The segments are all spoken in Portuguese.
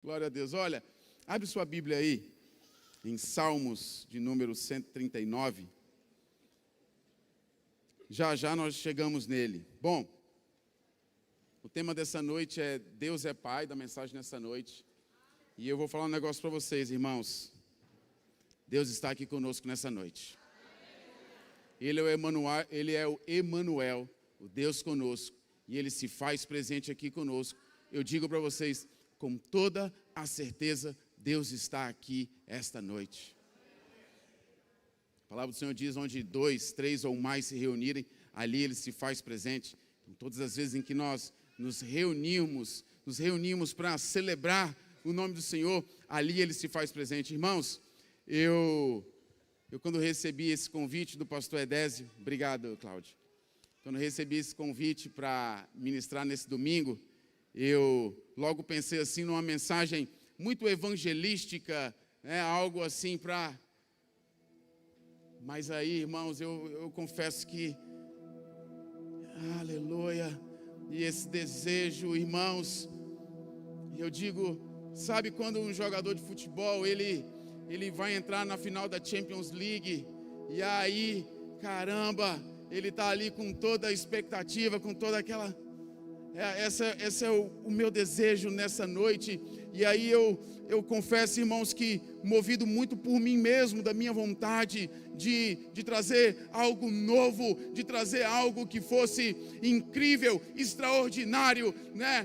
Glória a Deus. Olha, abre sua Bíblia aí, em Salmos de número 139. Já já nós chegamos nele. Bom, o tema dessa noite é Deus é Pai, da mensagem nessa noite. E eu vou falar um negócio para vocês, irmãos. Deus está aqui conosco nessa noite. Ele é o Emanuel, o Deus conosco. E Ele se faz presente aqui conosco. Eu digo para vocês, com toda a certeza, Deus está aqui esta noite. A palavra do Senhor diz, onde 2, 3 ou mais se reunirem, ali Ele se faz presente. Então, todas as vezes em que nós nos reunimos para celebrar o nome do Senhor, ali Ele se faz presente. Irmãos, eu quando recebi esse convite do pastor Edésio, obrigado, Cláudio. Quando recebi esse convite para ministrar nesse domingo, eu logo pensei assim numa mensagem muito evangelística, algo assim para... Mas aí, irmãos, eu confesso que, aleluia, e esse desejo, irmãos, eu digo, sabe quando um jogador de futebol, ele vai entrar na final da Champions League, e aí, caramba, ele está ali com toda a expectativa, com toda aquela... Esse é o meu desejo nessa noite. E aí eu confesso, irmãos, que movido muito por mim mesmo, da minha vontade de trazer algo novo, de trazer algo que fosse incrível, extraordinário, né?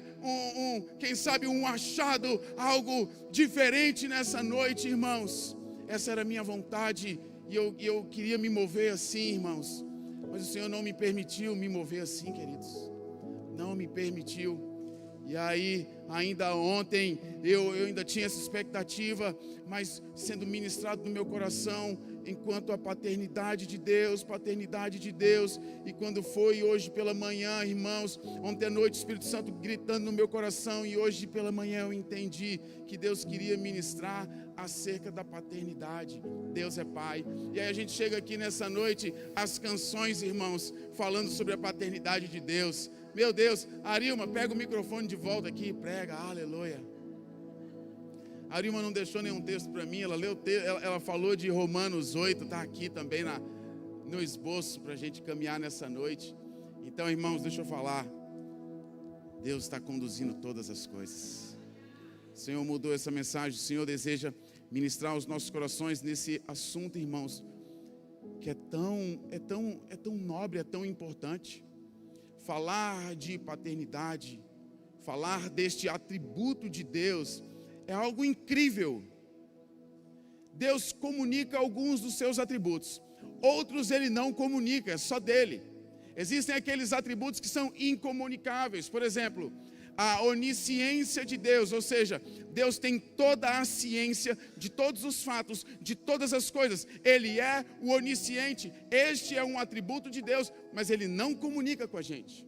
Quem sabe um achado, algo diferente nessa noite, irmãos. Essa era a minha vontade e eu queria me mover assim, irmãos. Mas o Senhor não me permitiu me mover assim, queridos. Não me permitiu. E aí, ainda ontem, eu ainda tinha essa expectativa, mas sendo ministrado no meu coração, enquanto a paternidade de Deus, e quando foi hoje pela manhã, irmãos, ontem à noite o Espírito Santo gritando no meu coração, e hoje pela manhã eu entendi que Deus queria ministrar acerca da paternidade. Deus é Pai. E aí a gente chega aqui nessa noite, as canções, irmãos, falando sobre a paternidade de Deus. Meu Deus, Arilma, pega o microfone de volta aqui e prega, aleluia. A Arilma não deixou nenhum texto para mim, ela falou de Romanos 8, está aqui também no esboço para a gente caminhar nessa noite. Então, irmãos, deixa eu falar, Deus está conduzindo todas as coisas. O Senhor mudou essa mensagem, o Senhor deseja ministrar aos nossos corações nesse assunto, irmãos, que é tão nobre, é tão importante. Falar de paternidade, falar deste atributo de Deus, é algo incrível. Deus comunica alguns dos seus atributos, outros Ele não comunica, é só dele. Existem aqueles atributos que são incomunicáveis, por exemplo, a onisciência de Deus, ou seja, Deus tem toda a ciência de todos os fatos, de todas as coisas. Ele é o onisciente, este é um atributo de Deus, mas Ele não comunica com a gente.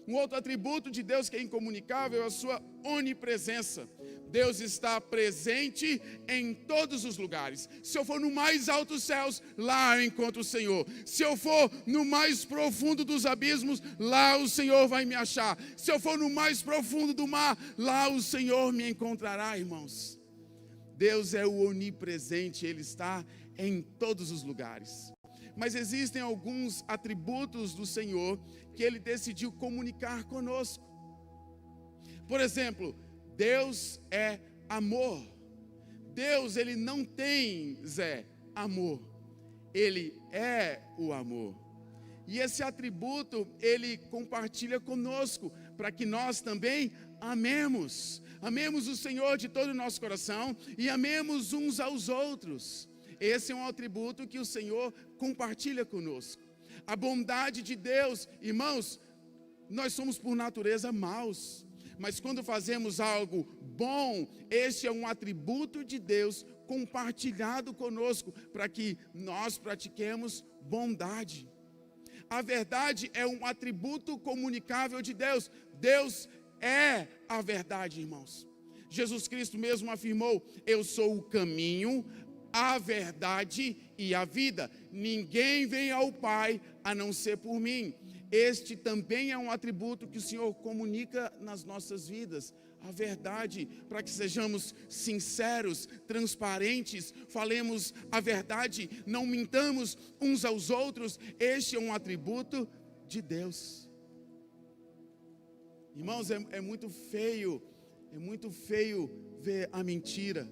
Um outro atributo de Deus que é incomunicável é a sua onipresença. Deus está presente em todos os lugares. Se eu for no mais alto dos céus, lá eu encontro o Senhor. Se eu for no mais profundo dos abismos, lá o Senhor vai me achar. Se eu for no mais profundo do mar, lá o Senhor me encontrará, irmãos. Deus é o onipresente, Ele está em todos os lugares. Mas existem alguns atributos do Senhor que Ele decidiu comunicar conosco. Por exemplo, Deus é amor. Deus, Ele não tem, amor. Ele é o amor. E esse atributo, Ele compartilha conosco, para que nós também amemos. Amemos o Senhor de todo o nosso coração e amemos uns aos outros. Esse é um atributo que o Senhor compartilha conosco. A bondade de Deus, irmãos, nós somos por natureza maus. Mas quando fazemos algo bom, este é um atributo de Deus compartilhado conosco, para que nós pratiquemos bondade. A verdade é um atributo comunicável de Deus. Deus é a verdade, irmãos. Jesus Cristo mesmo afirmou: eu sou o caminho, a verdade e a vida. Ninguém vem ao Pai a não ser por mim. Este também é um atributo que o Senhor comunica nas nossas vidas. a verdade, para que sejamos sinceros, transparentes, falemos a verdade, não mintamos uns aos outros. Este é um atributo de Deus. Irmãos, é muito feio ver a mentira.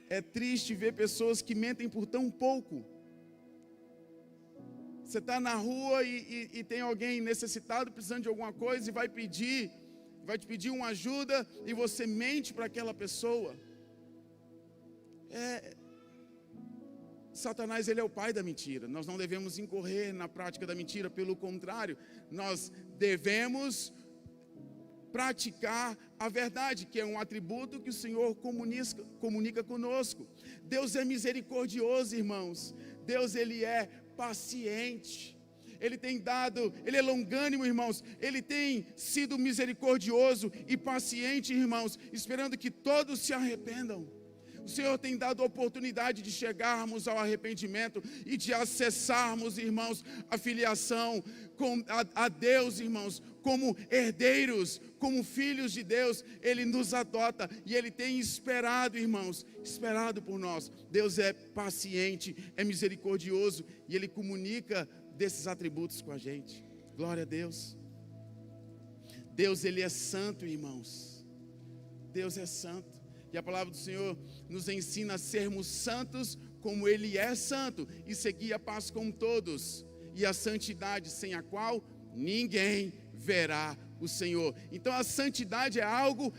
É triste ver pessoas que mentem por tão pouco. Você está na rua e tem alguém necessitado, precisando de alguma coisa, e vai te pedir uma ajuda, e você mente para aquela pessoa. Satanás, ele é o pai da mentira. Nós não devemos incorrer na prática da mentira, pelo contrário, nós devemos praticar a verdade, que é um atributo que o Senhor comunica conosco. Deus é misericordioso, irmãos. Deus, ele é paciente. Ele é longânimo, irmãos. Ele tem sido misericordioso e paciente, irmãos, esperando que todos se arrependam. O Senhor tem dado a oportunidade de chegarmos ao arrependimento e de acessarmos, irmãos, a filiação a Deus, irmãos, como herdeiros, como filhos de Deus. Ele nos adota e Ele tem esperado, irmãos, esperado por nós. Deus é paciente, é misericordioso e Ele comunica desses atributos com a gente. Glória a Deus. Deus, Ele é santo, irmãos. Deus é santo. E a palavra do Senhor nos ensina a sermos santos como Ele é santo, e seguir a paz com todos, e a santidade sem a qual ninguém verá o Senhor. Então a santidade é algo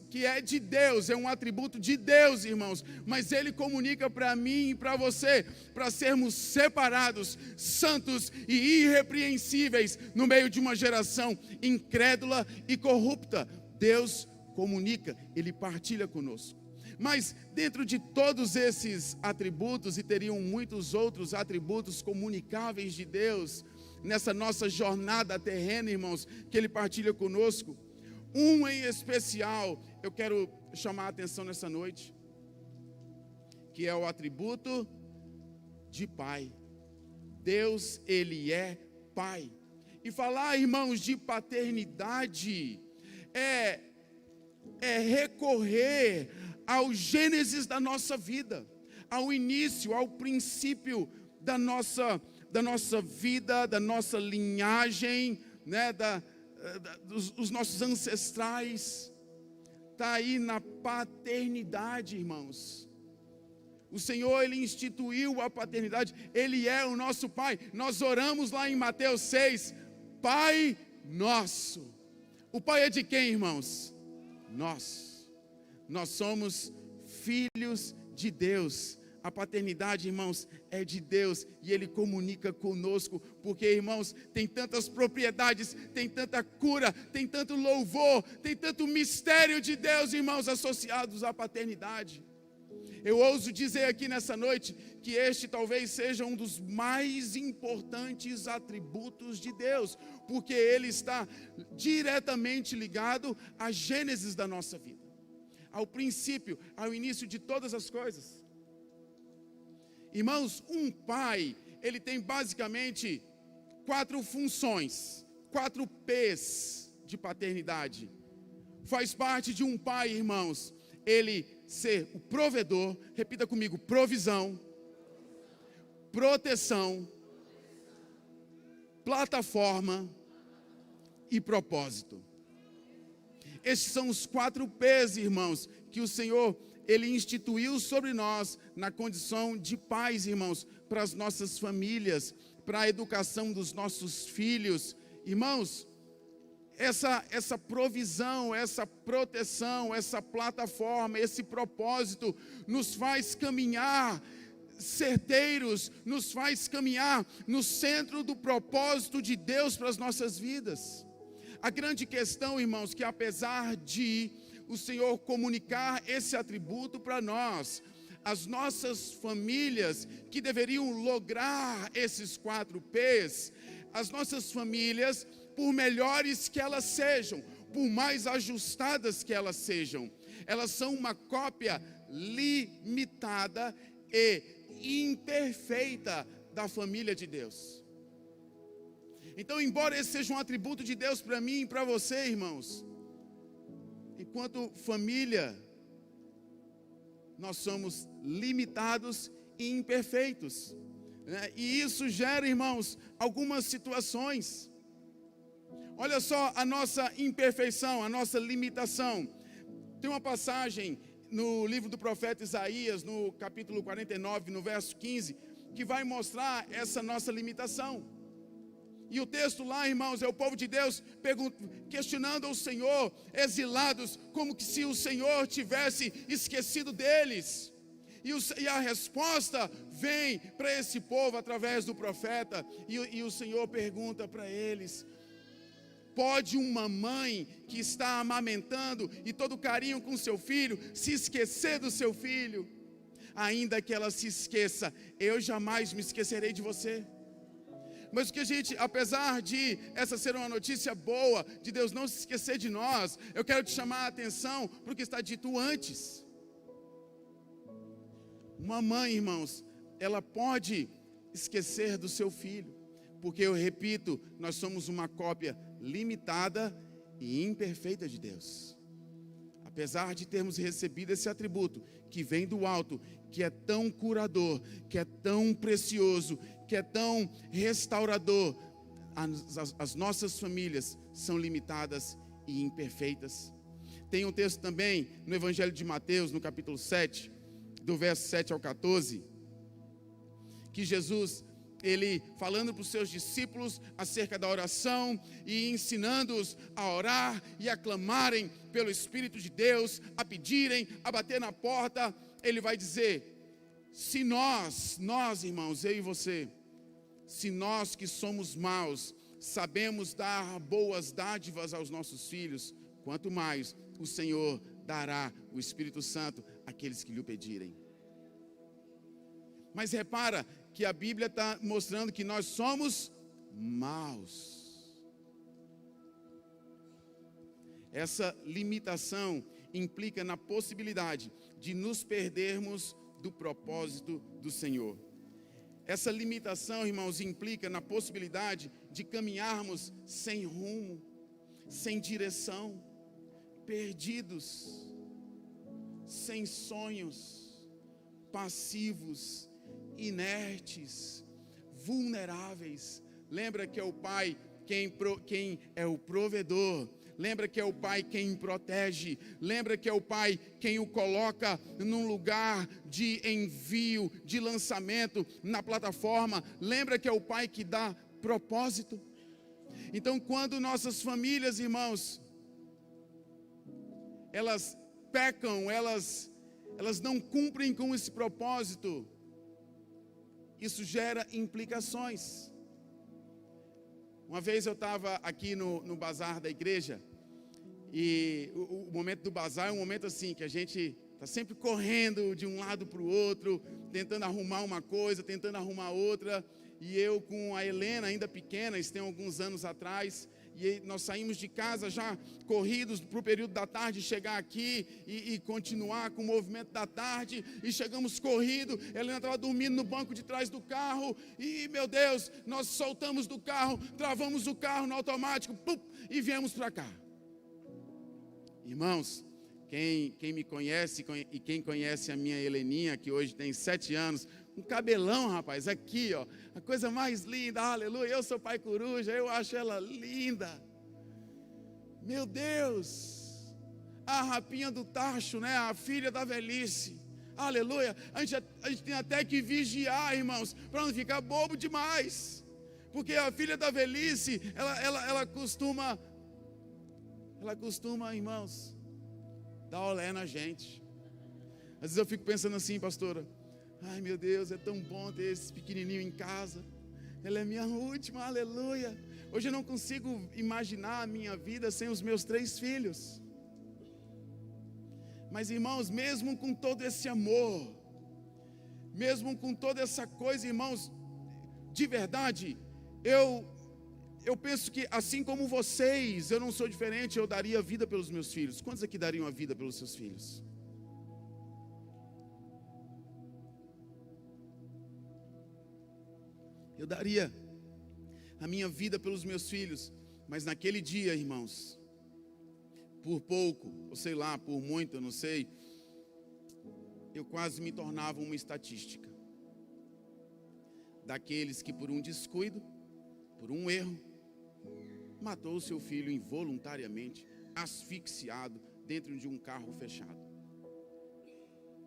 que é de Deus, é um atributo de Deus, irmãos, mas Ele comunica para mim e para você, para sermos separados, santos e irrepreensíveis no meio de uma geração incrédula e corrupta. Deus comunica, Ele partilha conosco. Mas dentro de todos esses atributos, e teriam muitos outros atributos comunicáveis de Deus, nessa nossa jornada terrena, irmãos, que Ele partilha conosco, um em especial, eu quero chamar a atenção nessa noite, que é o atributo de Pai. Deus, Ele é Pai. E falar, irmãos, de paternidade é recorrer ao Gênesis da nossa vida, ao início, ao princípio da nossa vida, da nossa linhagem, né, dos nossos ancestrais. Está aí na paternidade, irmãos. O Senhor, Ele instituiu a paternidade, Ele é o nosso Pai. Nós oramos lá em Mateus 6, Pai nosso. O Pai é de quem, irmãos? Nós somos filhos de Deus. A paternidade, irmãos, é de Deus e Ele comunica conosco, porque, irmãos, tem tantas propriedades, tem tanta cura, tem tanto louvor, tem tanto mistério de Deus, irmãos, associados à paternidade. Eu ouso dizer aqui nessa noite que este talvez seja um dos mais importantes atributos de Deus, porque Ele está diretamente ligado à Gênesis da nossa vida, ao princípio, ao início de todas as coisas. Irmãos, um pai, ele tem basicamente 4 funções, 4 P's de paternidade. Faz parte de um pai, irmãos, ele ser o provedor, repita comigo, provisão, proteção, plataforma e propósito. Estes são os 4 P's, irmãos, que o Senhor, Ele instituiu sobre nós na condição de pais, irmãos, para as nossas famílias, para a educação dos nossos filhos. Irmãos, essa provisão, essa proteção, essa plataforma, esse propósito nos faz caminhar certeiros, nos faz caminhar no centro do propósito de Deus para as nossas vidas. A grande questão, irmãos, que apesar de o Senhor comunicar esse atributo para nós, as nossas famílias que deveriam lograr esses 4 P's, as nossas famílias, por melhores que elas sejam, por mais ajustadas que elas sejam, elas são uma cópia limitada e imperfeita da família de Deus. Então, embora esse seja um atributo de Deus para mim e para você, irmãos, enquanto família, nós somos limitados e imperfeitos, né? E isso gera, irmãos, algumas situações. Olha só a nossa imperfeição, a nossa limitação. Tem uma passagem no livro do profeta Isaías, no capítulo 49, no verso 15, que vai mostrar essa nossa limitação. E o texto lá, irmãos, é o povo de Deus questionando ao Senhor, exilados, como que se o Senhor tivesse esquecido deles. E a resposta vem para esse povo através do profeta, e o Senhor pergunta para eles: pode uma mãe que está amamentando e todo carinho com seu filho se esquecer do seu filho? Ainda que ela se esqueça, eu jamais me esquecerei de você. Mas o que a gente, apesar de essa ser uma notícia boa, de Deus não se esquecer de nós, eu quero te chamar a atenção para o que está dito antes. Uma mãe, irmãos, ela pode esquecer do seu filho, porque eu repito, nós somos uma cópia limitada e imperfeita de Deus. Apesar de termos recebido esse atributo que vem do alto, que é tão curador, que é tão precioso, que é tão restaurador, as nossas famílias são limitadas e imperfeitas. Tem um texto também no Evangelho de Mateus, no capítulo 7, do verso 7 ao 14, que Jesus, ele falando para os seus discípulos acerca da oração e ensinando-os a orar e a clamarem pelo Espírito de Deus, a pedirem, a bater na porta, ele vai dizer: se nós irmãos, eu e você, se nós que somos maus, sabemos dar boas dádivas aos nossos filhos, quanto mais o Senhor dará o Espírito Santo àqueles que lhe o pedirem. Mas repara que a Bíblia está mostrando que nós somos maus. Essa limitação implica na possibilidade de nos perdermos do propósito do Senhor. Essa limitação, irmãos, implica na possibilidade de caminharmos sem rumo, sem direção, perdidos, sem sonhos, passivos, inertes, vulneráveis. Lembra que é o Pai quem é o provedor. Lembra que é o Pai quem protege. Lembra que é o Pai quem o coloca num lugar de envio, de lançamento na plataforma. Lembra que é o Pai que dá propósito. Então, quando nossas famílias, irmãos, elas pecam, elas não cumprem com esse propósito, isso gera implicações. Uma vez eu estava aqui no bazar da igreja, e o momento do bazar é um momento assim, que a gente está sempre correndo de um lado para o outro, tentando arrumar uma coisa, tentando arrumar outra, e eu com a Helena, ainda pequena, isso tem alguns anos atrás, e nós saímos de casa já corridos para o período da tarde, chegar aqui e continuar com o movimento da tarde, e chegamos corrido. Helena estava dormindo no banco de trás do carro, e meu Deus, nós soltamos do carro, travamos o carro no automático, pum, e viemos para cá. Irmãos, quem me conhece e quem conhece a minha Heleninha, que hoje tem 7 anos, um cabelão, rapaz, aqui, ó, a coisa mais linda, aleluia. Eu sou pai coruja, eu acho ela linda. Meu Deus, a rapinha do tacho, né? A filha da velhice, aleluia. A gente tem até que vigiar, irmãos, para não ficar bobo demais, porque a filha da velhice, ela costuma, irmãos, dar olé na gente. Às vezes eu fico pensando assim, pastora: ai meu Deus, é tão bom ter esse pequenininho em casa. Ela é minha última, aleluia. Hoje eu não consigo imaginar a minha vida sem os meus 3 filhos. Mas irmãos, mesmo com todo esse amor, mesmo com toda essa coisa, irmãos, de verdade, eu penso que assim como vocês, eu não sou diferente, eu daria a vida pelos meus filhos. Quantos aqui dariam a vida pelos seus filhos? Eu daria. a minha vida pelos meus filhos. Mas naquele dia, irmãos, por pouco, ou sei lá, por muito, eu não sei, eu quase me tornava uma estatística daqueles que por um descuido, por um erro, matou o seu filho involuntariamente, asfixiado dentro de um carro fechado.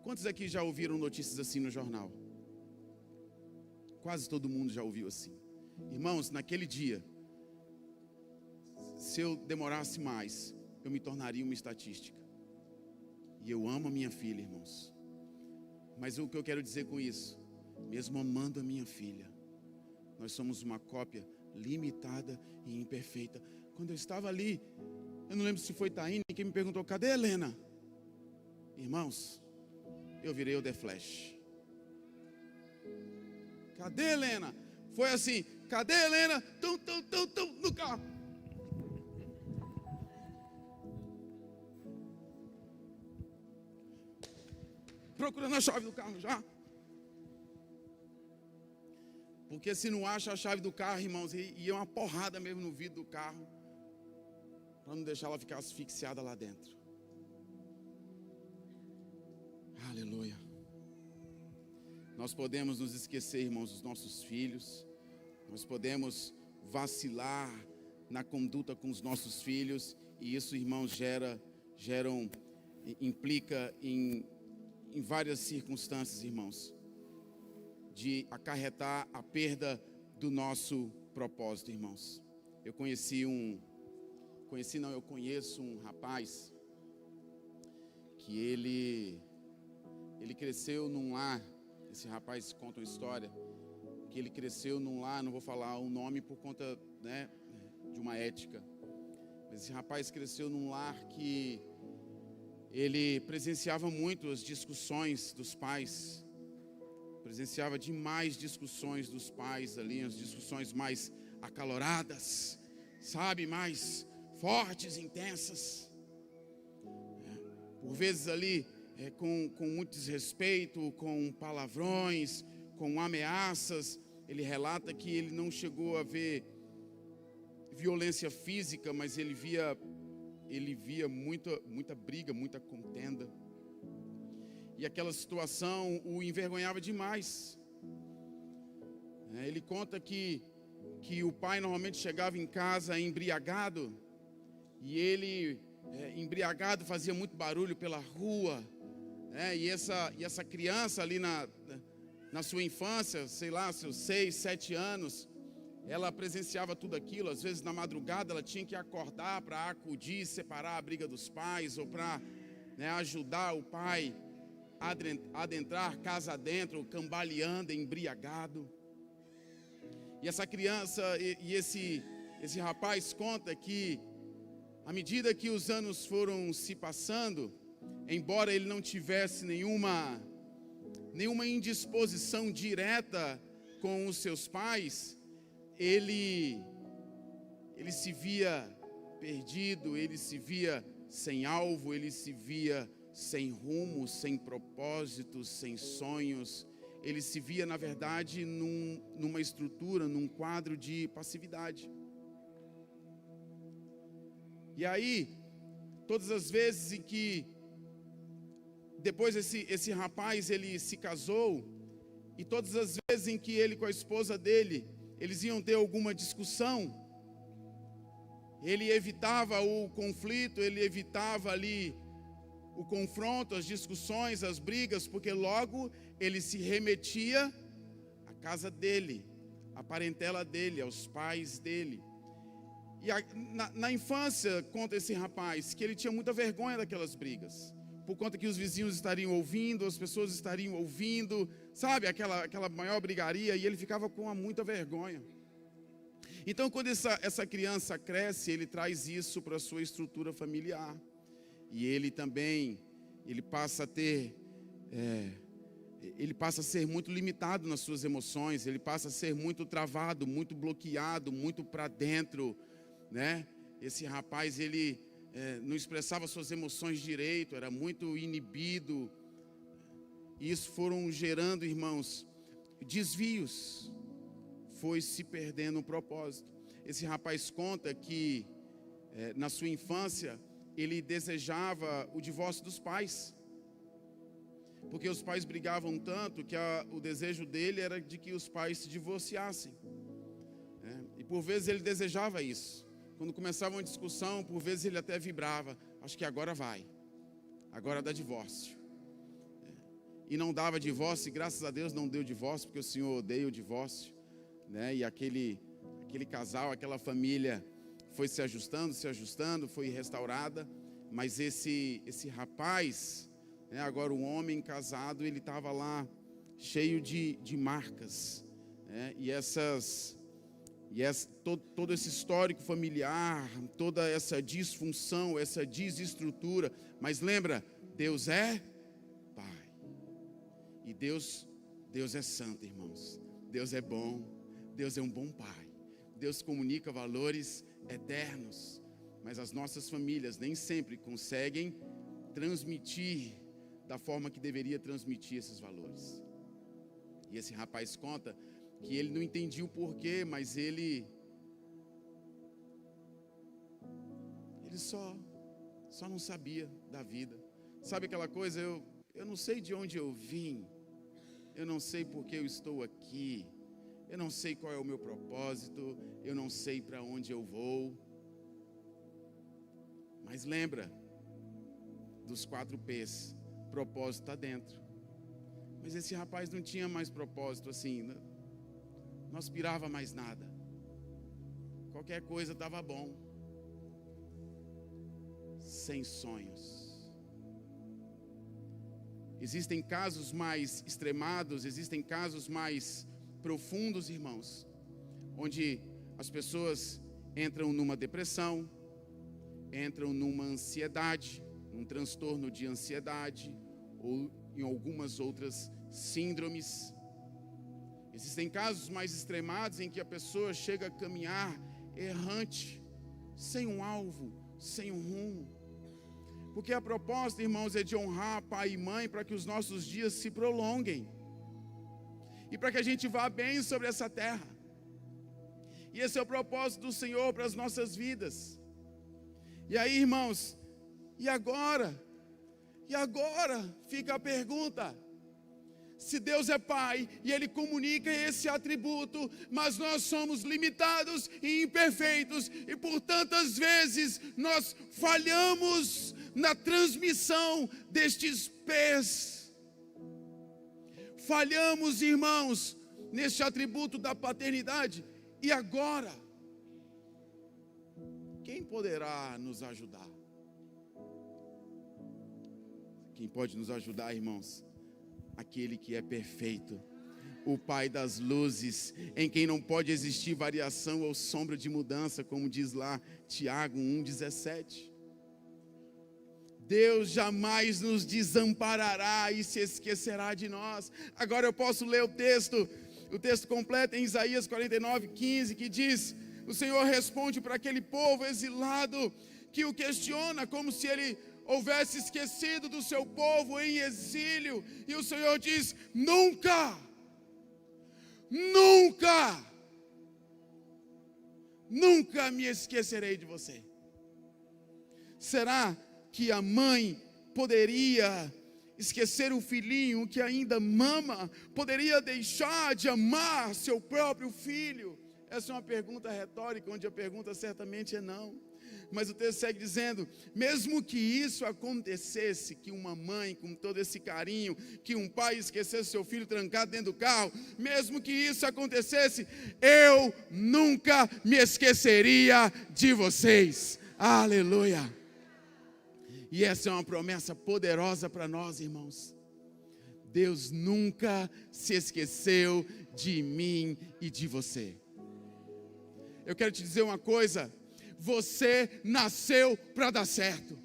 Quantos aqui já ouviram notícias assim no jornal? Quase todo mundo já ouviu assim. Irmãos, naquele dia, se eu demorasse mais, eu me tornaria uma estatística. E eu amo a minha filha, irmãos. Mas o que eu quero dizer com isso? Mesmo amando a minha filha, nós somos uma cópia limitada e imperfeita. Quando eu estava ali, eu não lembro se foi Taine que me perguntou: cadê Helena? Irmãos, eu virei o The Flash. Cadê Helena? Foi assim: cadê Helena? Tão no carro. Procurando a chave do carro já. Porque se não acha a chave do carro, irmãos, ia uma porrada mesmo no vidro do carro, para não deixar ela ficar asfixiada lá dentro. Aleluia. Nós podemos nos esquecer, irmãos, dos nossos filhos. Nós podemos vacilar na conduta com os nossos filhos. E isso, irmãos, implica em várias circunstâncias, irmãos, de acarretar a perda do nosso propósito, irmãos. Eu conheço um rapaz que ele cresceu num lar. Esse rapaz conta uma história que ele cresceu num lar, não vou falar o nome por conta, né, de uma ética, mas esse rapaz cresceu num lar que ele presenciava muito as discussões dos pais. Presenciava demais discussões dos pais ali, as discussões mais acaloradas, sabe, mais fortes, intensas. Por vezes ali, com muito desrespeito, com palavrões, com ameaças. Ele relata que ele não chegou a ver violência física, mas ele via muita briga, muita contenda. E aquela situação o envergonhava demais. Ele conta que o pai normalmente chegava em casa embriagado, e ele, embriagado, fazia muito barulho pela rua, e essa criança ali na sua infância, sei lá, seus 6, 7 anos, ela presenciava tudo aquilo. Às vezes na madrugada ela tinha que acordar para acudir, separar a briga dos pais, ou para ajudar o pai a adentrar casa adentro, cambaleando, embriagado. E essa criança e esse rapaz conta que, à medida que os anos foram se passando, embora ele não tivesse nenhuma indisposição direta com os seus pais, ele se via perdido, ele se via sem alvo, ele se via sem rumo, sem propósito, sem sonhos. Ele se via, na verdade, numa estrutura, num quadro de passividade. E aí, todas as vezes em que, depois esse rapaz, ele se casou, e todas as vezes em que ele com a esposa dele, eles iam ter alguma discussão, ele evitava o conflito, ele evitava ali o confronto, as discussões, as brigas, porque logo ele se remetia à casa dele, à parentela dele, aos pais dele. E na infância, conta esse rapaz, que ele tinha muita vergonha daquelas brigas, por conta que os vizinhos estariam ouvindo, as pessoas estariam ouvindo, sabe, aquela maior brigaria, e ele ficava com muita vergonha. Então, quando essa criança cresce, ele traz isso para a sua estrutura familiar. E ele também, ele passa a ser muito limitado nas suas emoções, ele passa a ser muito travado, muito bloqueado, muito para dentro, né? Esse rapaz, ele não expressava suas emoções direito, era muito inibido. E isso foram gerando, irmãos, desvios, foi se perdendo o propósito. Esse rapaz conta que na sua infância ele desejava o divórcio dos pais, porque os pais brigavam tanto que o desejo dele era de que os pais se divorciassem, e por vezes ele desejava isso. Quando começava uma discussão, por vezes ele até vibrava: acho que agora agora dá divórcio. E não dava divórcio, e graças a Deus não deu divórcio, porque o Senhor odeia o divórcio, e aquele casal, aquela família foi se ajustando, foi restaurada. Mas esse rapaz, agora um homem casado, ele estava lá cheio de marcas, todo esse histórico familiar, toda essa disfunção, essa desestrutura. Mas lembra, Deus é Pai, e Deus é santo, irmãos. Deus é bom, Deus é um bom Pai. Deus comunica valores eternos, mas as nossas famílias nem sempre conseguem transmitir da forma que deveria transmitir esses valores. E esse rapaz conta que ele não entendia o porquê, mas ele só não sabia da vida. Sabe aquela coisa, eu não sei de onde eu vim, eu não sei por que eu estou aqui, eu não sei qual é o meu propósito, eu não sei para onde eu vou. Mas lembra dos 4 P's, propósito está dentro. Mas esse rapaz não tinha mais propósito assim, não aspirava mais nada. Qualquer coisa estava bom. Sem sonhos. Existem casos mais extremados, existem casos mais profundos, irmãos, onde as pessoas entram numa depressão, entram numa ansiedade, num transtorno de ansiedade, ou em algumas outras síndromes. Existem casos mais extremados em que a pessoa chega a caminhar errante, sem um alvo, sem um rumo. Porque a proposta, irmãos, é de honrar pai e mãe para que os nossos dias se prolonguem e para que a gente vá bem sobre essa terra. E esse é o propósito do Senhor para as nossas vidas. E aí, irmãos, e agora? E agora fica a pergunta: se Deus é Pai e Ele comunica esse atributo, mas nós somos limitados e imperfeitos, e por tantas vezes nós falhamos na transmissão destes P's. Falhamos, irmãos, neste atributo da paternidade. E agora? Quem poderá nos ajudar? Quem pode nos ajudar, irmãos? Aquele que é perfeito, o Pai das luzes, em quem não pode existir variação ou sombra de mudança, como diz lá Tiago 1,17. Deus jamais nos desamparará e se esquecerá de nós. Agora eu posso ler o texto completo em Isaías 49:15, que diz: o Senhor responde para aquele povo exilado que o questiona, como se ele houvesse esquecido do seu povo em exílio, e o Senhor diz: nunca me esquecerei de você. Será que a mãe poderia esquecer o filhinho que ainda mama? Poderia deixar de amar seu próprio filho? Essa é uma pergunta retórica, onde a pergunta certamente é não. Mas o texto segue dizendo: mesmo que isso acontecesse, que uma mãe com todo esse carinho, que um pai esquecesse seu filho trancado dentro do carro, mesmo que isso acontecesse, eu nunca me esqueceria de vocês. Aleluia! E essa é uma promessa poderosa para nós, irmãos. Deus nunca se esqueceu de mim e de você. Eu quero te dizer uma coisa: você nasceu para dar certo.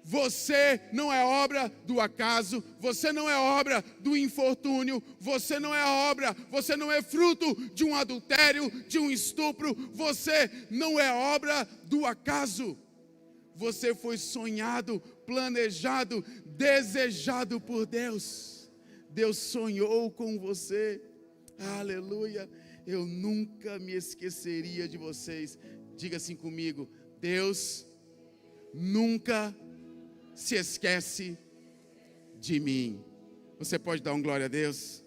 Você não é obra do acaso, você não é obra do infortúnio, você não é fruto de um adultério, de um estupro, você não é obra do acaso. Você foi sonhado, planejado, desejado por Deus. Deus sonhou com você. Aleluia. Eu nunca me esqueceria de vocês. Diga assim comigo: Deus nunca se esquece de mim. Você pode dar um glória a Deus?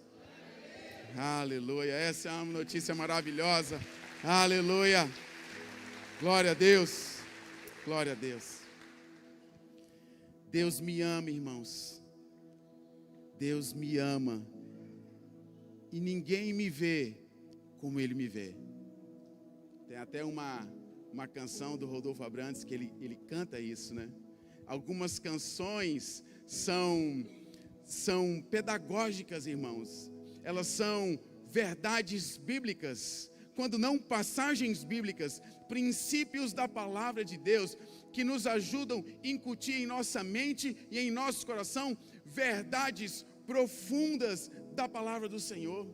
Aleluia. Essa é uma notícia maravilhosa. Aleluia. Glória a Deus. Glória a Deus. Deus me ama, irmãos. Deus me ama. E ninguém me vê como Ele me vê. Tem até uma canção do Rodolfo Abrantes que ele canta isso, né? Algumas canções são pedagógicas, irmãos. Elas são verdades bíblicas, quando não passagens bíblicas, princípios da palavra de Deus, que nos ajudam a incutir em nossa mente e em nosso coração verdades profundas da palavra do Senhor.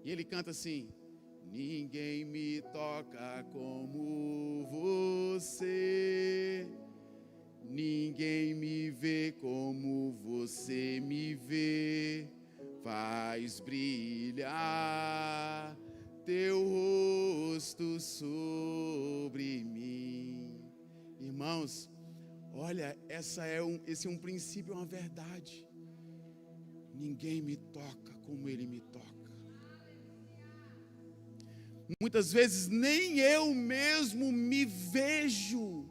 E ele canta assim: ninguém me toca como você, ninguém me vê como você me vê, faz brilhar teu rosto sobre mim. Irmãos, olha, esse é um princípio, é uma verdade. Ninguém me toca como Ele me toca. Muitas vezes nem eu mesmo me vejo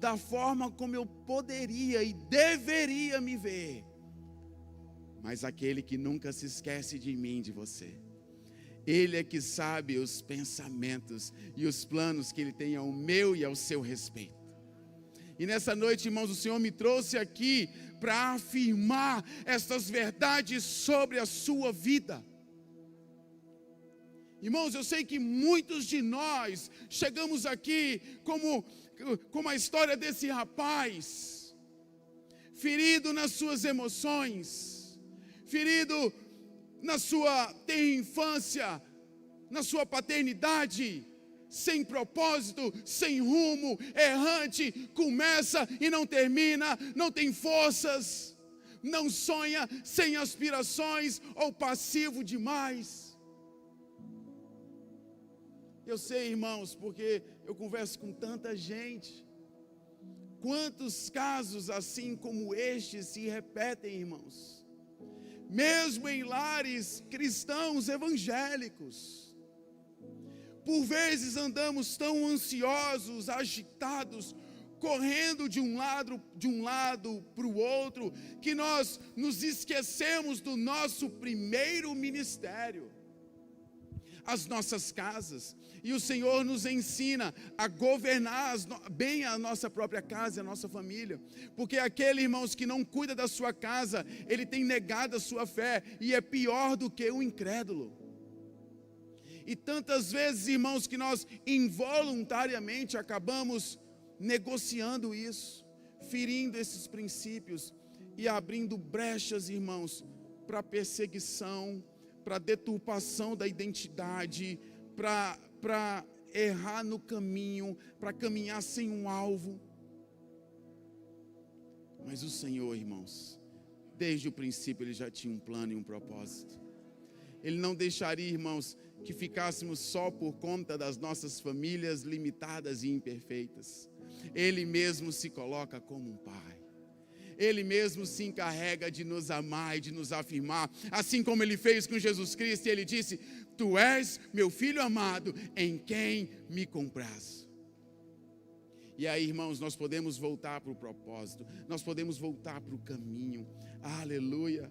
da forma como eu poderia e deveria me ver. Mas aquele que nunca se esquece de mim, de você, Ele é que sabe os pensamentos e os planos que Ele tem ao meu e ao seu respeito. E nessa noite, irmãos, o Senhor me trouxe aqui para afirmar essas verdades sobre a sua vida. Irmãos, eu sei que muitos de nós chegamos aqui como a história desse rapaz, ferido nas suas emoções, ferido na sua tenra infância, na sua paternidade, sem propósito, sem rumo, errante, começa e não termina, não tem forças, não sonha, sem aspirações ou passivo demais. Eu sei, irmãos, porque eu converso com tanta gente. Quantos casos assim como este se repetem, irmãos? Mesmo em lares cristãos evangélicos. Por vezes andamos tão ansiosos, agitados, correndo de um lado para o outro, que nós nos esquecemos do nosso primeiro ministério, as nossas casas. E o Senhor nos ensina a governar bem a nossa própria casa, a nossa família. Porque aquele, irmãos, que não cuida da sua casa, ele tem negado a sua fé e é pior do que o incrédulo. E tantas vezes, irmãos, que nós involuntariamente acabamos negociando isso, ferindo esses princípios e abrindo brechas, irmãos, para perseguição, para deturpação da identidade, para errar no caminho, para caminhar sem um alvo. Mas o Senhor, irmãos, desde o princípio Ele já tinha um plano e um propósito. Ele não deixaria, irmãos, que ficássemos só por conta das nossas famílias limitadas e imperfeitas. Ele mesmo se coloca como um pai. Ele mesmo se encarrega de nos amar e de nos afirmar, assim como Ele fez com Jesus Cristo, e Ele disse: Tu és meu filho amado, em quem me comprazo. E aí, irmãos, nós podemos voltar para o propósito, nós podemos voltar para o caminho. Aleluia.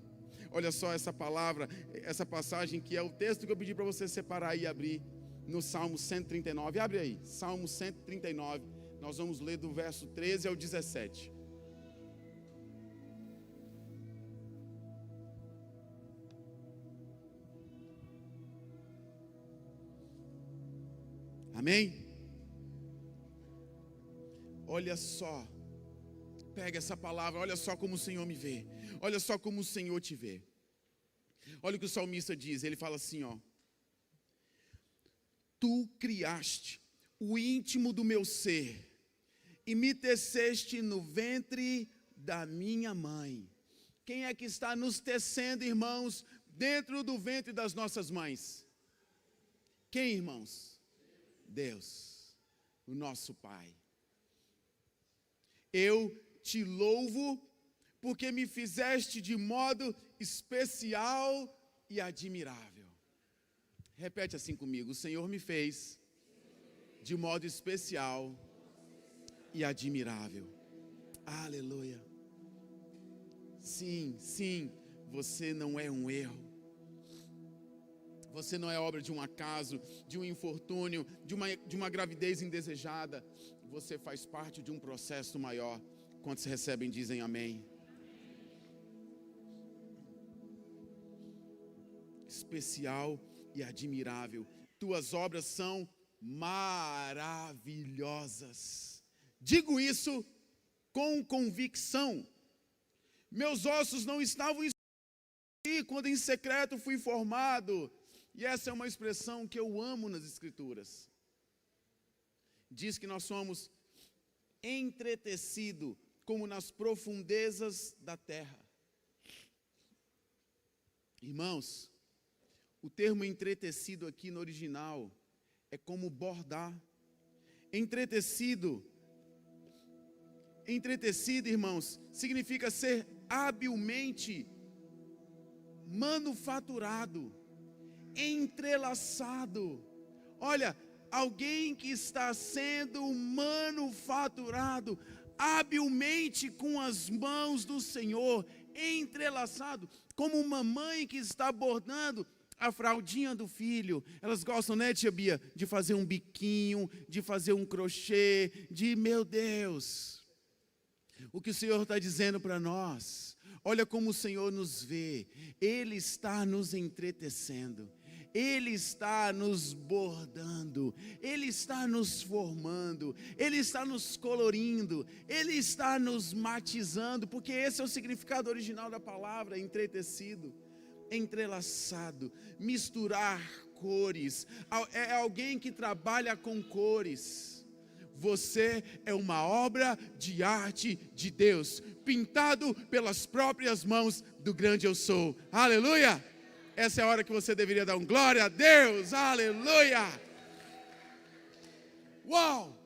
Olha só essa palavra, essa passagem que é o texto que eu pedi para você separar e abrir no Salmo 139. Abre aí, Salmo 139. Nós vamos ler do verso 13 ao 17. Amém? Olha só, pega essa palavra, olha só como o Senhor me vê, olha só como o Senhor te vê. Olha o que o salmista diz, ele fala assim, ó: Tu criaste o íntimo do meu ser e me teceste no ventre da minha mãe. Quem é que está nos tecendo, irmãos, dentro do ventre das nossas mães? Quem, irmãos? Deus, o nosso Pai. Eu te louvo porque me fizeste de modo especial e admirável. Repete assim comigo: o Senhor me fez de modo especial e admirável. Aleluia. Sim, sim, você não é um erro. Você não é obra de um acaso, de um infortúnio, de uma gravidez indesejada. Você faz parte de um processo maior. Quantos recebem, dizem amém. Especial e admirável. Tuas obras são maravilhosas. Digo isso com convicção. Meus ossos não estavam e quando em secreto fui formado. E essa é uma expressão que eu amo nas Escrituras. Diz que nós somos entretecidos como nas profundezas da terra. Irmãos, o termo entretecido aqui no original é como bordar. Entretecido, irmãos, significa ser habilmente manufaturado, entrelaçado. Olha, alguém que está sendo manufaturado habilmente com as mãos do Senhor, entrelaçado, como uma mãe que está bordando a fraldinha do filho. Elas gostam, né, tia Bia, de fazer um biquinho, de fazer um crochê, meu Deus. O que o Senhor está dizendo para nós, olha como o Senhor nos vê, Ele está nos entretecendo, Ele está nos bordando, Ele está nos formando, Ele está nos colorindo, Ele está nos matizando, porque esse é o significado original da palavra, entretecido, entrelaçado, misturar cores. É alguém que trabalha com cores. Você é uma obra de arte de Deus, pintado pelas próprias mãos do grande eu sou. Aleluia! Essa é a hora que você deveria dar um glória a Deus. Aleluia! Uau!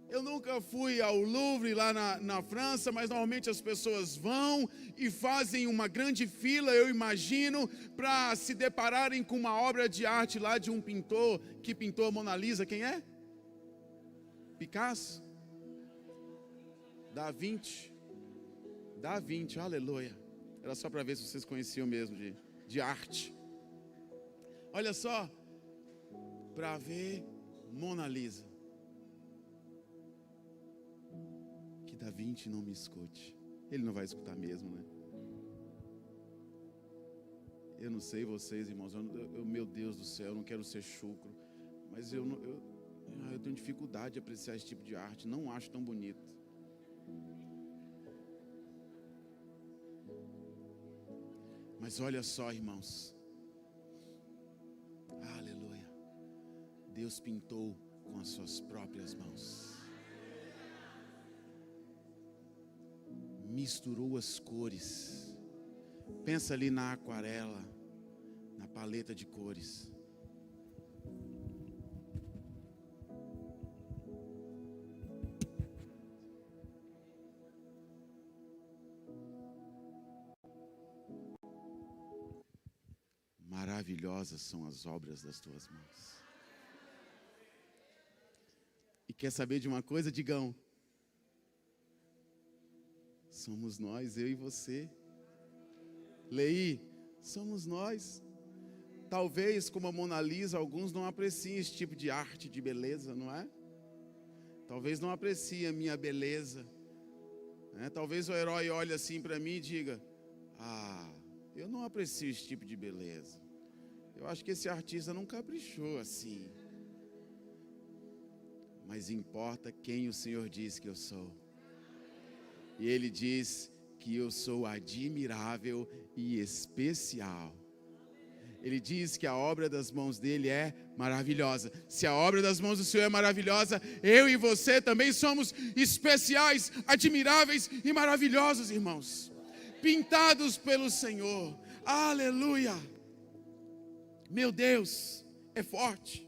Eu nunca fui ao Louvre lá na França, mas normalmente as pessoas vão e fazem uma grande fila, eu imagino, para se depararem com uma obra de arte lá de um pintor que pintou a Mona Lisa. Quem é? Picasso? Da Vinci, aleluia. Era só para ver se vocês conheciam mesmo de arte. Olha só, para ver Mona Lisa. Que Da Vinci não me escute. Ele não vai escutar mesmo, né? Eu não sei vocês, irmãos, meu Deus do céu, eu não quero ser chucro, mas eu tenho dificuldade de apreciar esse tipo de arte, não acho tão bonito. Mas olha só, irmãos, aleluia, Deus pintou com as suas próprias mãos, misturou as cores. Pensa ali na aquarela, na paleta de cores. Maravilhosas são as obras das tuas mãos. E quer saber de uma coisa, Digão? Somos nós, eu e você. Lei, somos nós. Talvez, como a Mona Lisa, alguns não apreciem esse tipo de arte, de beleza, não é? Talvez não apreciem a minha beleza. Talvez o herói olhe assim para mim e diga: eu não aprecio esse tipo de beleza. Eu acho que esse artista não caprichou assim. Mas importa quem o Senhor diz que eu sou. E Ele diz que eu sou admirável e especial. Ele diz que a obra das mãos dele é maravilhosa. Se a obra das mãos do Senhor é maravilhosa, eu e você também somos especiais, admiráveis e maravilhosos, irmãos. pintados pelo Senhor. Aleluia. Meu Deus, é forte.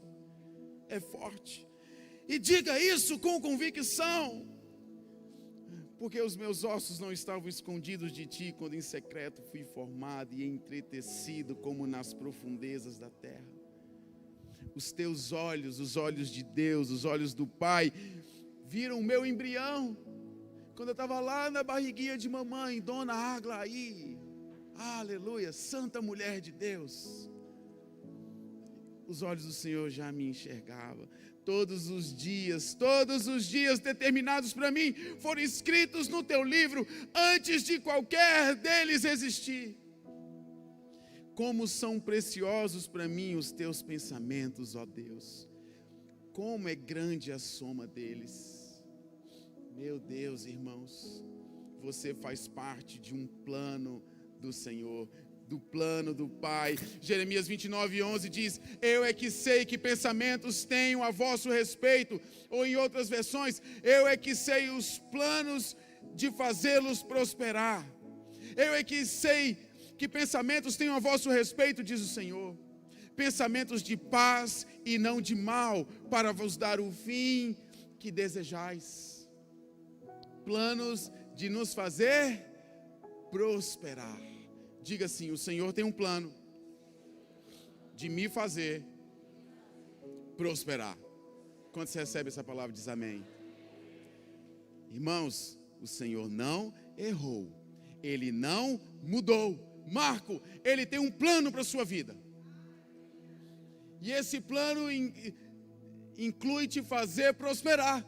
É forte. E diga isso com convicção. Porque os meus ossos não estavam escondidos de ti, quando em secreto fui formado e entretecido como nas profundezas da terra. Os teus olhos, os olhos de Deus, os olhos do Pai, viram o meu embrião. Quando eu estava lá na barriguinha de mamãe, Dona Aglaí, aleluia, santa mulher de Deus. Os olhos do Senhor já me enxergavam. Todos os dias determinados para mim, foram escritos no teu livro, antes de qualquer deles existir. Como são preciosos para mim os teus pensamentos, ó Deus. Como é grande a soma deles. Meu Deus, irmãos, você faz parte de um plano do Senhor, do plano do Pai. Jeremias 29:11 diz: eu é que sei que pensamentos tenho a vosso respeito. Ou em outras versões, eu é que sei os planos de fazê-los prosperar. Eu é que sei que pensamentos tenho a vosso respeito, diz o Senhor. Pensamentos de paz e não de mal, para vos dar o fim que desejais. Planos de nos fazer prosperar. Diga assim: o Senhor tem um plano de me fazer prosperar. Quando você recebe essa palavra, diz amém. Irmãos, o Senhor não errou. Ele não mudou. Marco, Ele tem um plano para a sua vida. E esse plano inclui te fazer prosperar.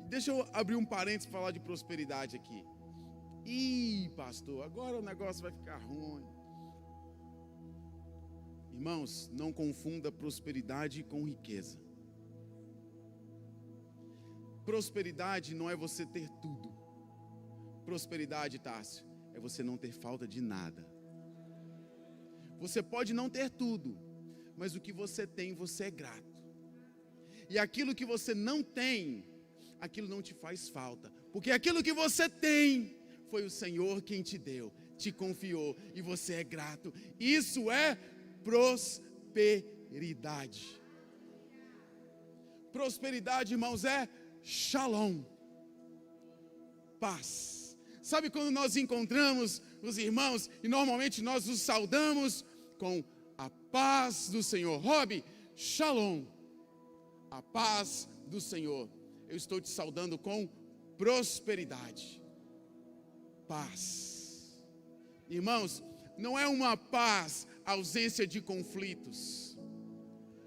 Deixa eu abrir um parênteses para falar de prosperidade aqui. Ih, pastor, agora o negócio vai ficar ruim. Irmãos, não confunda prosperidade com riqueza. Prosperidade não é você ter tudo. Prosperidade, Tássio, é você não ter falta de nada. Você pode não ter tudo, mas o que você tem, você é grato. E aquilo que você não tem, aquilo não te faz falta. Porque aquilo que você tem, foi o Senhor quem te deu, te confiou, e você é grato. Isso é prosperidade. Prosperidade, irmãos, é shalom, paz. Sabe quando nós encontramos os irmãos e normalmente nós os saudamos com a paz do Senhor? Rob, shalom, a paz do Senhor. Eu estou te saudando com prosperidade. Paz. Irmãos, não é uma paz ausência de conflitos.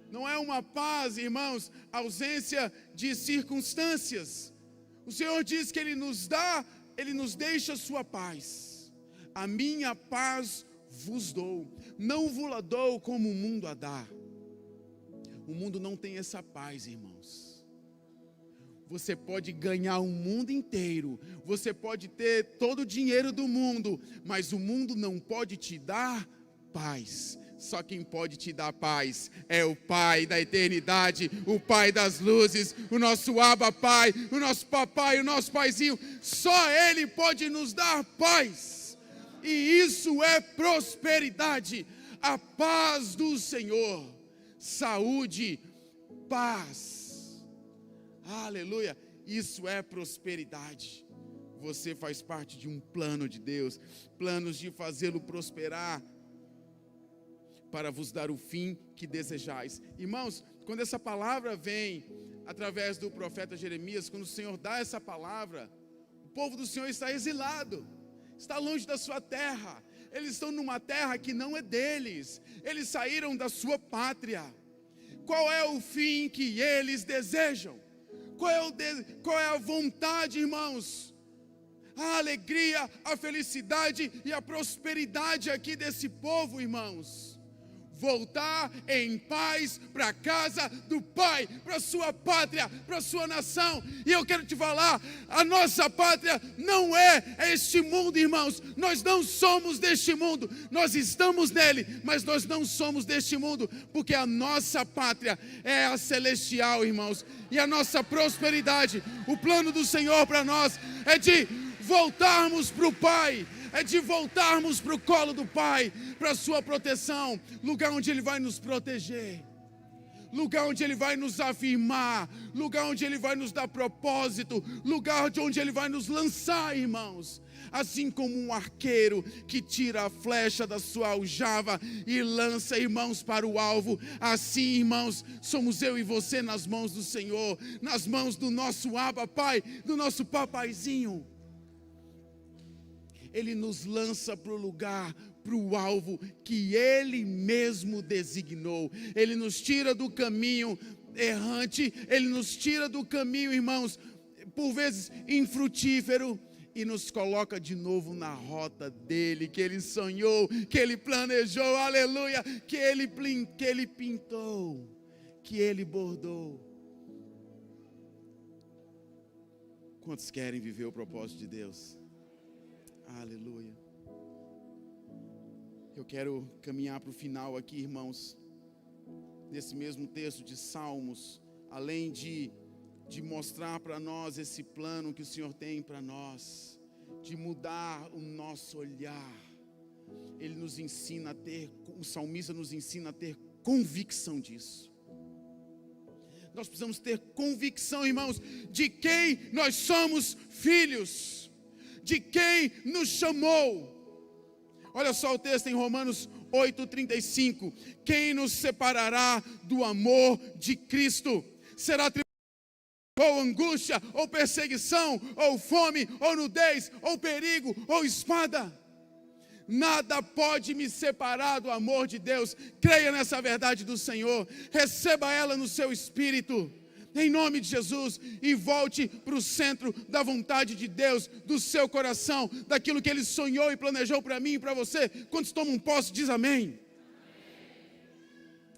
Não é uma paz, irmãos, ausência de circunstâncias. O Senhor diz que Ele nos deixa a sua paz. A minha paz vos dou, não vos-la dou como o mundo a dá. O mundo não tem essa paz, irmãos. Você pode ganhar o mundo inteiro, você pode ter todo o dinheiro do mundo, mas o mundo não pode te dar paz. Só quem pode te dar paz é o Pai da eternidade, o Pai das luzes, o nosso Abba Pai, o nosso papai, o nosso paizinho. Só Ele pode nos dar paz. E isso é prosperidade. A paz do Senhor, saúde, paz. Aleluia, isso é prosperidade. Você faz parte de um plano de Deus, planos de fazê-lo prosperar, para vos dar o fim que desejais. Irmãos, quando essa palavra vem através do profeta Jeremias, quando o Senhor dá essa palavra, o povo do Senhor está exilado, está longe da sua terra. Eles estão numa terra que não é deles, eles saíram da sua pátria. Qual é o fim que eles desejam? Qual é a vontade, irmãos? A alegria, a felicidade e a prosperidade aqui desse povo, irmãos. Voltar em paz para a casa do Pai, para a sua pátria, para a sua nação. E eu quero te falar, a nossa pátria não é este mundo, irmãos. Nós não somos deste mundo, nós estamos nele, mas nós não somos deste mundo, porque a nossa pátria é a celestial, irmãos. E a nossa prosperidade, o plano do Senhor para nós é de voltarmos para o Pai, é de voltarmos para o colo do Pai, para a sua proteção, lugar onde Ele vai nos proteger, lugar onde Ele vai nos afirmar, lugar onde Ele vai nos dar propósito, lugar onde Ele vai nos lançar, irmãos. Assim como um arqueiro que tira a flecha da sua aljava e lança, irmãos, para o alvo, assim, irmãos, somos eu e você nas mãos do Senhor, nas mãos do nosso Abba Pai, do nosso papaizinho. Ele nos lança para o lugar, para o alvo que Ele mesmo designou. Ele nos tira do caminho errante, Ele nos tira do caminho, irmãos, por vezes infrutífero, e nos coloca de novo na rota dele, que Ele sonhou, que Ele planejou, aleluia, que Ele pintou, que Ele bordou. Quantos querem viver o propósito de Deus? Aleluia. Eu quero caminhar para o final aqui, irmãos, nesse mesmo texto de Salmos, além de mostrar para nós esse plano que o Senhor tem para nós, de mudar o nosso olhar. Ele nos ensina a ter, o salmista nos ensina a ter convicção disso. Nós precisamos ter convicção, irmãos, de quem nós somos filhos, de quem nos chamou. Olha só o texto em Romanos 8:35. Quem nos separará do amor de Cristo? Será ou angústia, ou perseguição, ou fome, ou nudez, ou perigo, ou espada? Nada pode me separar do amor de Deus. Creia nessa verdade do Senhor, receba ela no seu espírito, em nome de Jesus, e volte para o centro da vontade de Deus, do seu coração, daquilo que Ele sonhou e planejou para mim e para você. Quantos tomam posse, diz amém.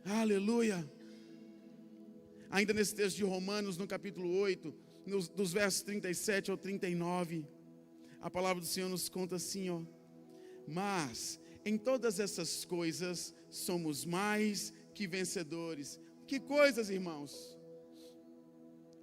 Aleluia. Ainda nesse texto de Romanos, no capítulo 8, dos versos 37 ao 39, a palavra do Senhor nos conta assim, ó: mas em todas essas coisas somos mais que vencedores. Que coisas, irmãos?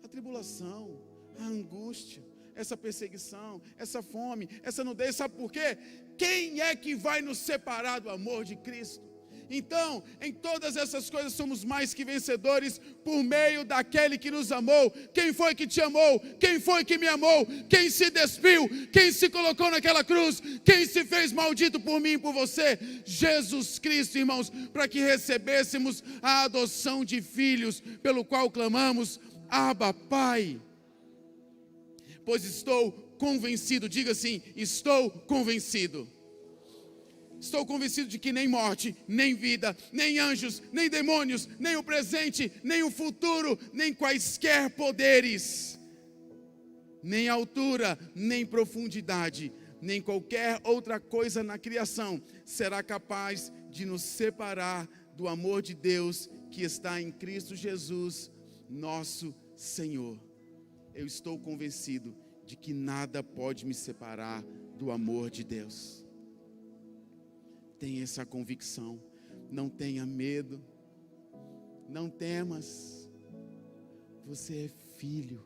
A tribulação, a angústia, essa perseguição, essa fome, essa nudez. Sabe por quê? Quem é que vai nos separar do amor de Cristo? Então, em todas essas coisas somos mais que vencedores por meio daquele que nos amou. Quem foi que te amou? Quem foi que me amou? Quem se despiu? Quem se colocou naquela cruz? Quem se fez maldito por mim e por você? Jesus Cristo, irmãos, para que recebêssemos a adoção de filhos, pelo qual clamamos: Abba, Pai. Pois estou convencido, diga assim: estou convencido. Estou convencido de que nem morte, nem vida, nem anjos, nem demônios, nem o presente, nem o futuro, nem quaisquer poderes, nem altura, nem profundidade, nem qualquer outra coisa na criação será capaz de nos separar do amor de Deus que está em Cristo Jesus, nosso Senhor. Eu estou convencido de que nada pode me separar do amor de Deus. Tenha essa convicção, não tenha medo, não temas. Você é filho,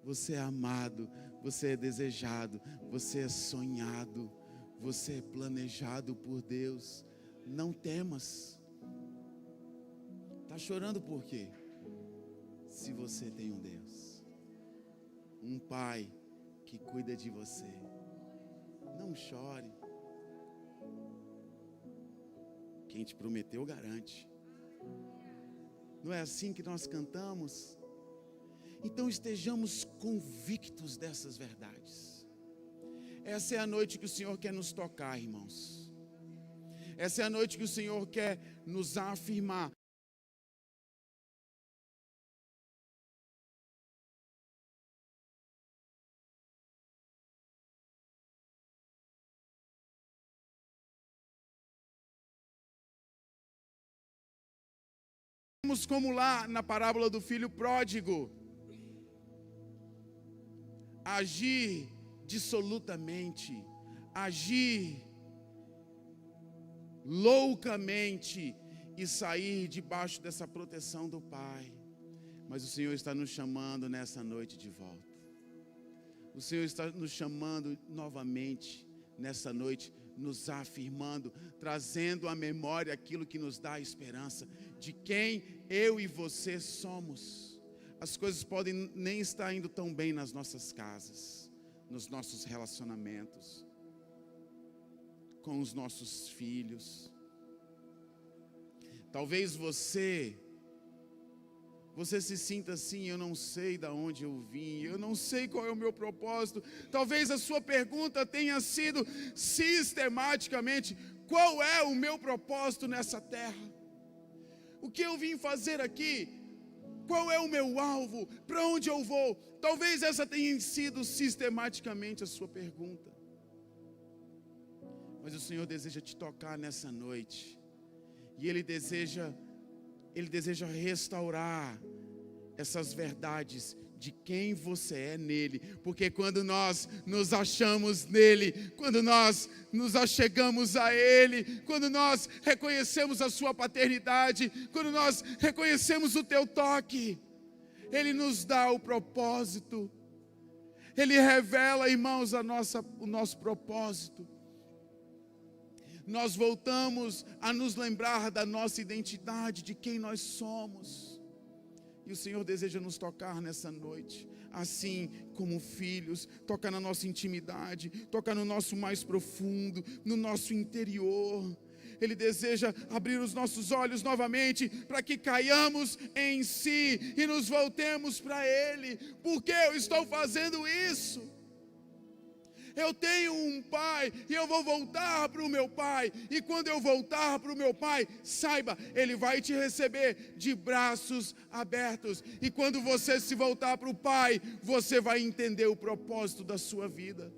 você é amado, você é desejado, você é sonhado, você é planejado por Deus. Não temas. Está chorando por quê? Se você tem um Deus, um Pai que cuida de você, não chore. Quem te prometeu garante. Não é assim que nós cantamos? Então estejamos convictos dessas verdades. Essa é a noite que o Senhor quer nos tocar, irmãos. Essa é a noite que o Senhor quer nos afirmar. Como lá na parábola do filho pródigo, agir dissolutamente, agir loucamente e sair debaixo dessa proteção do Pai. Mas o Senhor está nos chamando nessa noite de volta. O Senhor está nos chamando novamente nessa noite, nos afirmando, trazendo à memória aquilo que nos dá esperança, de quem eu e você somos. As coisas podem nem estar indo tão bem nas nossas casas, nos nossos relacionamentos, com os nossos filhos. Talvez você se sinta assim: eu não sei de onde eu vim, eu não sei qual é o meu propósito. Talvez a sua pergunta tenha sido sistematicamente: qual é o meu propósito nessa terra? O que eu vim fazer aqui? Qual é o meu alvo? Para onde eu vou? Talvez essa tenha sido sistematicamente a sua pergunta. Mas o Senhor deseja te tocar nessa noite. E Ele deseja restaurar essas verdades de quem você é nele. Porque quando nós nos achamos nele, quando nós nos achegamos a ele, quando nós reconhecemos a sua paternidade, quando nós reconhecemos o teu toque, ele nos dá o propósito. Ele revela, irmãos, o nosso propósito. Nós voltamos a nos lembrar da nossa identidade, de quem nós somos. E o Senhor deseja nos tocar nessa noite, assim como filhos, tocar na nossa intimidade, tocar no nosso mais profundo, no nosso interior. Ele deseja abrir os nossos olhos novamente, para que caiamos em si e nos voltemos para Ele. Por que eu estou fazendo isso? Eu tenho um pai e eu vou voltar para o meu pai. E quando eu voltar para o meu pai, saiba, ele vai te receber de braços abertos. E quando você se voltar para o pai, você vai entender o propósito da sua vida.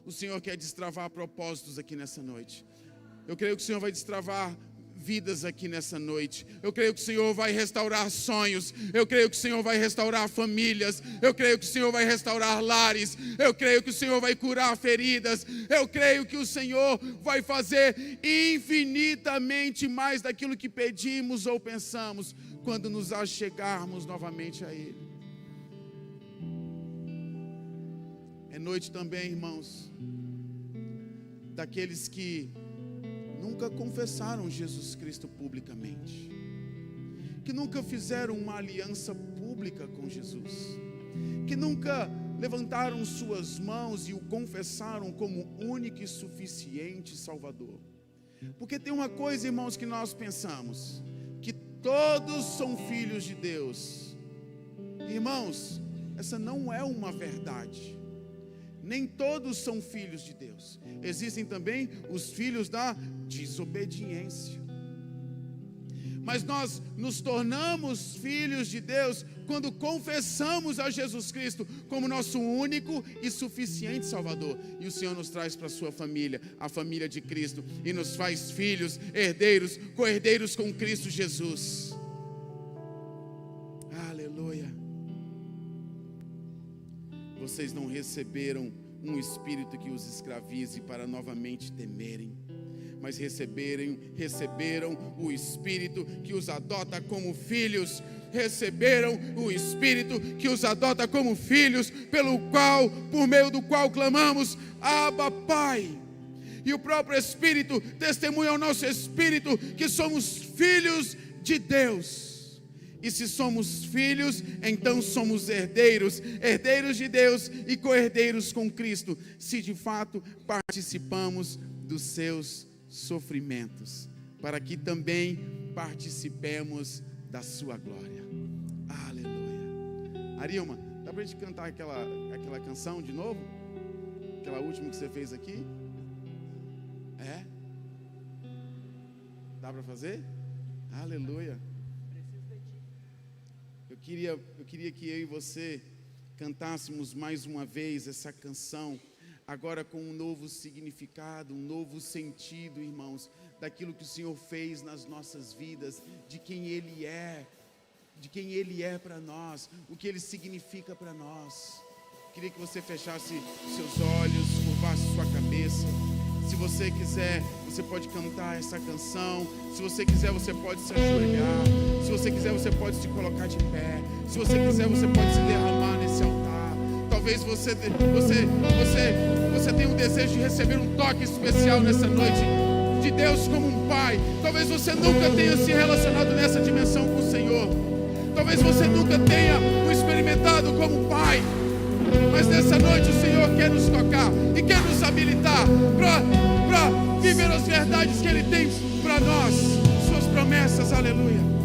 O Senhor quer destravar propósitos aqui nessa noite. Eu creio que o Senhor vai destravar vidas aqui nessa noite. Eu creio que o Senhor vai restaurar sonhos. Eu creio que o Senhor vai restaurar famílias. Eu creio que o Senhor vai restaurar lares. Eu creio que o Senhor vai curar feridas. Eu creio que o Senhor vai fazer infinitamente mais daquilo que pedimos ou pensamos, quando nos achegarmos novamente a Ele. É noite também, irmãos, daqueles que nunca confessaram Jesus Cristo publicamente, que nunca fizeram uma aliança pública com Jesus, que nunca levantaram suas mãos e o confessaram como único e suficiente Salvador. Porque tem uma coisa, irmãos, que nós pensamos, que todos são filhos de Deus. Irmãos, essa não é uma verdade. Nem todos são filhos de Deus. Existem também os filhos da desobediência. Mas nós nos tornamos filhos de Deus quando confessamos a Jesus Cristo como nosso único e suficiente Salvador. E o Senhor nos traz para a sua família, a família de Cristo, e nos faz filhos, herdeiros, co-herdeiros com Cristo Jesus. Aleluia. Vocês não receberam um espírito que os escravize para novamente temerem, mas receberam o Espírito que os adota como filhos. Receberam o Espírito que os adota como filhos, por meio do qual clamamos: Abba, Pai. E o próprio Espírito testemunha ao nosso espírito que somos filhos de Deus. E se somos filhos, então somos herdeiros, herdeiros de Deus e co-herdeiros com Cristo, se de fato participamos dos seus sofrimentos, para que também participemos da sua glória. Aleluia. Arilma, dá para a gente cantar aquela canção de novo? Aquela última que você fez aqui? É? Dá para fazer? Aleluia. Eu queria que eu e você cantássemos mais uma vez essa canção, agora com um novo significado, um novo sentido, irmãos, daquilo que o Senhor fez nas nossas vidas, de quem Ele é para nós, o que Ele significa para nós. Queria que você fechasse seus olhos, curvasse sua cabeça. Se você quiser, você pode cantar essa canção. Se você quiser, você pode se ajoelhar. Se você quiser, você pode se colocar de pé. Se você quiser, você pode se derramar nesse altar. Talvez você tenha um desejo de receber um toque especial nessa noite de Deus como um pai. Talvez você nunca tenha se relacionado nessa dimensão com o Senhor. Talvez você nunca tenha o experimentado como pai. Mas nessa noite o Senhor quer nos tocar e quer nos habilitar para viver as verdades que Ele tem para nós, suas promessas, aleluia.